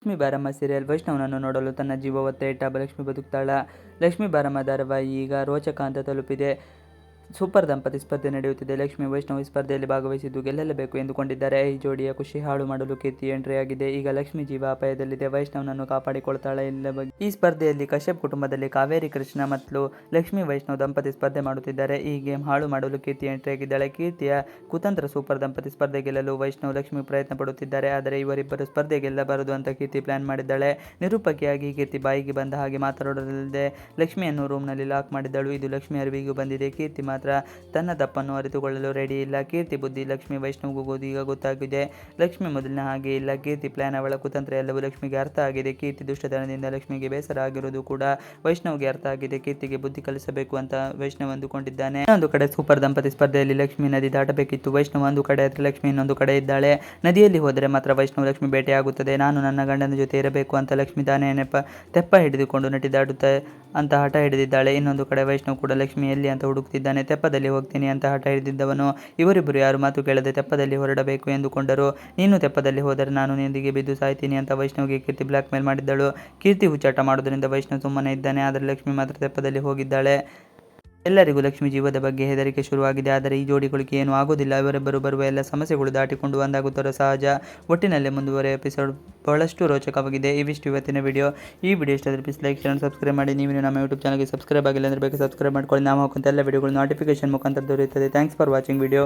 ಲಕ್ಷ್ಮೀ ಬಾರಮ್ಮ ಸೀರಿಯಲ್ ವೈಷ್ಣವನನ್ನು ನೋಡಲು ತನ್ನ ಜೀವ ಒತ್ತೆ ಇಟ್ಟ ಲಕ್ಷ್ಮಿ ಬದುಕ್ತಾಳ. ಲಕ್ಷ್ಮೀ ಬಾರಮ್ಮ ಧಾರಾವಾಹಿ ಈಗ ರೋಚಕ ಹಂತ ತಲುಪಿದೆ. ಸೂಪರ್ ದಂಪತಿ ಸ್ಪರ್ಧೆ ನಡೆಯುತ್ತಿದೆ. ಲಕ್ಷ್ಮಿ ವೈಷ್ಣವಿ ಸ್ಪರ್ಧೆಯಲ್ಲಿ ಭಾಗವಹಿಸಿದ್ದು ಗೆಲ್ಲಲೇಬೇಕು ಎಂದುಕೊಂಡಿದ್ದಾರೆ. ಈ ಜೋಡಿಯ ಖುಷಿ ಹಾಳು ಮಾಡಲು ಕೀರ್ತಿ ಎಂಟ್ರಿ ಆಗಿದೆ. ಈಗ ಲಕ್ಷ್ಮಿ ಜೀವ ಅಪಾಯದಲ್ಲಿದೆ. ವೈಷ್ಣವನನ್ನು ಕಾಪಾಡಿಕೊಳ್ತಾಳೆ ಇಲ್ಲ ಬಗ್ಗೆ ಈ ಸ್ಪರ್ಧೆಯಲ್ಲಿ ಕಶ್ಯಪ್ ಕುಟುಂಬದಲ್ಲಿ ಕಾವೇರಿ ಕೃಷ್ಣ ಮತ್ತು ಲಕ್ಷ್ಮಿ ವೈಷ್ಣವ್ ದಂಪತಿ ಸ್ಪರ್ಧೆ ಮಾಡುತ್ತಿದ್ದಾರೆ. ಈ ಗೇಮ್ ಹಾಳು ಮಾಡಲು ಕೀರ್ತಿ ಎಂಟ್ರಿ ಆಗಿದ್ದಾಳೆ. ಕೀರ್ತಿಯ ಕುತಂತ್ರ ಸೂಪರ್ ದಂಪತಿ ಸ್ಪರ್ಧೆ ಗೆಲ್ಲಲು ವೈಷ್ಣವ್ ಲಕ್ಷ್ಮಿ ಪ್ರಯತ್ನ ಪಡುತ್ತಿದ್ದಾರೆ. ಆದರೆ ಇವರಿಬ್ಬರು ಸ್ಪರ್ಧೆ ಗೆಲ್ಲಬಾರದು ಅಂತ ಕೀರ್ತಿ ಪ್ಲಾನ್ ಮಾಡಿದ್ದಾಳೆ. ನಿರೂಪಕಿಯಾಗಿ ಕೀರ್ತಿ ಬಾಯಿಗೆ ಬಂದ ಹಾಗೆ ಮಾತಾಡೋದಲ್ಲದೆ ಲಕ್ಷ್ಮಿಯನ್ನು ರೂಮ್ನಲ್ಲಿ ಲಾಕ್ ಮಾಡಿದ್ದಳು. ಇದು ಲಕ್ಷ್ಮಿ ಅರಿವಿಗೂ ಬಂದಿದೆ. ಕೀರ್ತಿ ಮಾತ್ರ ತನ್ನ ತಪ್ಪನ್ನು ಅರಿತುಕೊಳ್ಳಲು ರೆಡಿ ಇಲ್ಲ. ಕೀರ್ತಿ ಬುದ್ಧಿ ಲಕ್ಷ್ಮಿ ವೈಷ್ಣವ್ಗೂ ಈಗ ಗೊತ್ತಾಗಿದೆ. ಲಕ್ಷ್ಮಿ ಮೊದಲಿನ ಹಾಗೆ ಇಲ್ಲ. ಕೀರ್ತಿ ಪ್ಲಾನ್ ಅವಳ ಕುತಂತ್ರ ಎಲ್ಲವೂ ಲಕ್ಷ್ಮಿಗೆ ಅರ್ಥ ಆಗಿದೆ. ಕೀರ್ತಿ ದುಷ್ಟತನದಿಂದ ಲಕ್ಷ್ಮಿಗೆ ಬೇಸರ ಆಗಿರುವುದು ಕೂಡ ವೈಷ್ಣವ್ಗೆ ಅರ್ಥ ಆಗಿದೆ. ಕೀರ್ತಿಗೆ ಬುದ್ಧಿ ಕಲಿಸಬೇಕು ಅಂತ ವೈಷ್ಣವ್ ಅಂದುಕೊಂಡಿದ್ದಾನೆ. ಇನ್ನೊಂದು ಕಡೆ ಸೂಪರ್ ದಂಪತಿ ಸ್ಪರ್ಧೆಯಲ್ಲಿ ಲಕ್ಷ್ಮಿ ನದಿ ದಾಟಬೇಕಿತ್ತು. ವೈಷ್ಣವ್ ಒಂದು ಕಡೆ ಆದರೆ ಲಕ್ಷ್ಮಿ ಇನ್ನೊಂದು ಕಡೆ ಇದ್ದಾಳೆ. ನದಿಯಲ್ಲಿ ಹೋದರೆ ಮಾತ್ರ ವೈಷ್ಣವ್ ಲಕ್ಷ್ಮಿ ಭೇಟಿಯಾಗುತ್ತದೆ. ನಾನು ನನ್ನ ಗಂಡನ ಜೊತೆ ಇರಬೇಕು ಅಂತ ಲಕ್ಷ್ಮಿ ತಾನೇ ತೆಪ್ಪ ಹಿಡಿದುಕೊಂಡು ನಟಿ ದಾಟುತ್ತಾ ಅಂತ ಹಠ ಹಿಡಿದಿದ್ದಾಳೆ. ಇನ್ನೊಂದು ಕಡೆ ವೈಷ್ಣವ್ ಕೂಡ ಲಕ್ಷ್ಮಿ ಎಲ್ಲಿ ಅಂತ ಹುಡುಕ್ತಿದ್ದಾನೆ. ತೆಪ್ಪದಲ್ಲಿ ಹೋಗ್ತೀನಿ ಅಂತ ಹಠ ಹಿಡಿದಿದ್ದವನು. ಇವರಿಬ್ಬರು ಯಾರು ಮಾತು ಕೇಳದೆ ತೆಪ್ಪದಲ್ಲಿ ಹೊರಡಬೇಕು ಎಂದುಕೊಂಡರು. ನೀನು ತೆಪ್ಪದಲ್ಲಿ ಹೋದರೆ ನಾನು ನದಿಗೆ ಬಿದ್ದು ಸಾಯ್ತೀನಿ ಅಂತ ವೈಷ್ಣವ್ಗೆ ಕೀರ್ತಿ ಬ್ಲಾಕ್ ಮೇಲ್ ಮಾಡಿದ್ದಳು. ಕೀರ್ತಿ ಹುಚ್ಚಾಟ ಮಾಡೋದ್ರಿಂದ ವೈಷ್ಣವ್ ಸುಮ್ಮನೆ ಇದ್ದಾನೆ. ಆದರೆ ಲಕ್ಷ್ಮಿ ಮಾತ್ರ ತೆಪ್ಪದಲ್ಲಿ ಹೋಗಿದ್ದಾಳೆ. ಎಲ್ಲರಿಗೂ ಲಕ್ಷ್ಮಿ ಜೀವದ ಬಗ್ಗೆ ಹೆದರಿಕೆ ಶುರುವಾಗಿದೆ. ಆದರೆ ಈ ಜೋಡಿಗಳಿಗೆ ಏನೂ ಆಗೋದಿಲ್ಲ. ಇವರಿಬ್ಬರು ಬರುವ ಎಲ್ಲ ಸಮಸ್ಯೆಗಳು ದಾಟಿಕೊಂಡು ಒಂದಾಗುತ್ತಾರೋ ಸಹಜ. ಒಟ್ಟಿನಲ್ಲಿ ಮುಂದುವರೆಯ ಎಪಿಸೋಡ್ ಬಹಳಷ್ಟು ರೋಚಕವಾಗಿದೆ. ಇವಿಷ್ಟು ಇವತ್ತಿನ ವಿಡಿಯೋ. ಈ ವಿಡಿಯೋ ಇಷ್ಟ ಆದರೆ ಪ್ಲೀಸ್ ಲೈಕ್ ಶೇರ್ ಸಬ್ಸ್ಕ್ರೈಬ್ ಮಾಡಿ. ನೀವು ನಮ್ಮ ಯೂಟ್ಯೂಬ್ ಚಾನಲ್ಗೆ ಸಬ್ಸ್ಕ್ರೈಬ್ ಆಗಿಲ್ಲ ಅಂದರೆ ಬೇಗ ಸಬ್ಸ್ಕ್ರೈಬ್ ಮಾಡ್ಕೊಳ್ಳಿ. ನಾವು ಹಾಕುವಂಥ ಎಲ್ಲ ವಿಡಿಯೋಗಳು ನೋಟಿಫಿಕೇಶನ್ ಮುಖಾಂತರ ದೊರೆಯುತ್ತದೆ. Thanks for watching video.